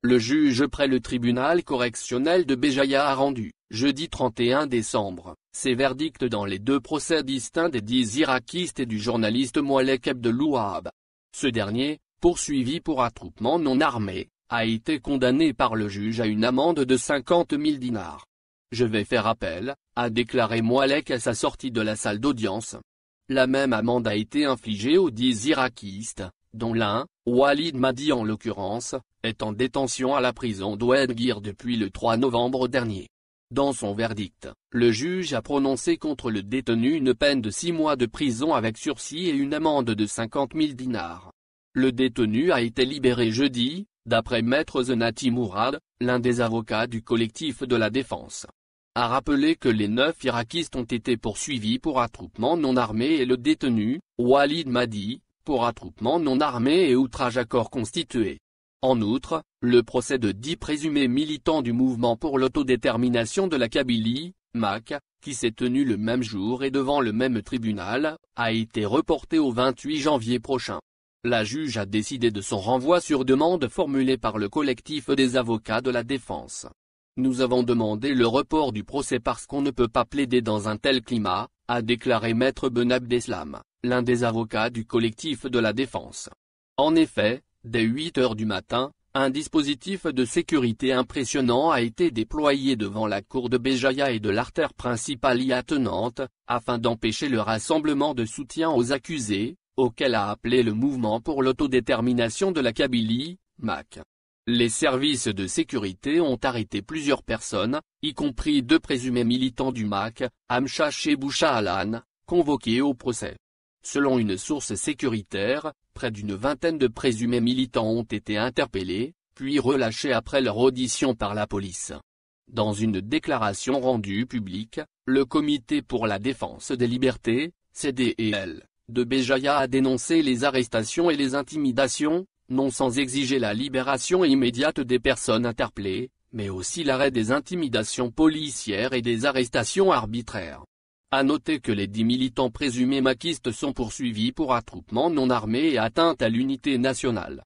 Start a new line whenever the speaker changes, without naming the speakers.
Le juge près le tribunal correctionnel de Béjaïa a rendu, jeudi 31 décembre, ses verdicts dans les deux procès distincts des 10 irakistes et du journaliste Moualek Abdelouahab. Ce dernier, poursuivi pour attroupement non armé, a été condamné par le juge à une amende de 50 000 dinars. Je vais faire appel, a déclaré Moualek à sa sortie de la salle d'audience. La même amende a été infligée aux 10 irakistes, dont l'un, Walid Madi en l'occurrence, est en détention à la prison d'Oued-Guir depuis le 3 novembre dernier. Dans son verdict, le juge a prononcé contre le détenu une peine de 6 mois de prison avec sursis et une amende de 50 000 dinars. Le détenu a été libéré jeudi, d'après Maître Zenati Mourad, l'un des avocats du collectif de la défense. A rappelé que les 9 irakistes ont été poursuivis pour attroupement non armé et le détenu, Walid Madi, pour attroupement non armé et outrage à corps constitué. En outre, le procès de 10 présumés militants du mouvement pour l'autodétermination de la Kabylie, MAK, qui s'est tenu le même jour et devant le même tribunal, a été reporté au 28 janvier prochain. La juge a décidé de son renvoi sur demande formulée par le collectif des avocats de la défense. Nous avons demandé le report du procès parce qu'on ne peut pas plaider dans un tel climat, a déclaré Maître Ben Abdeslam, l'un des avocats du collectif de la défense. En effet, dès 8 heures du matin, un dispositif de sécurité impressionnant a été déployé devant la cour de Béjaïa et de l'artère principale y attenante, afin d'empêcher le rassemblement de soutien aux accusés, auquel a appelé le mouvement pour l'autodétermination de la Kabylie, MAK. Les services de sécurité ont arrêté plusieurs personnes, y compris 2 présumés militants du MAK, Amchash et Boucha-Alan, convoqués au procès. Selon une source sécuritaire, près d'une vingtaine de présumés militants ont été interpellés, puis relâchés après leur audition par la police. Dans une déclaration rendue publique, le Comité pour la défense des libertés, CDEL, de Béjaïa a dénoncé les arrestations et les intimidations, non sans exiger la libération immédiate des personnes interpellées, mais aussi l'arrêt des intimidations policières et des arrestations arbitraires. À noter que les 10 militants présumés maquistes sont poursuivis pour attroupement non armé et atteinte à l'unité nationale.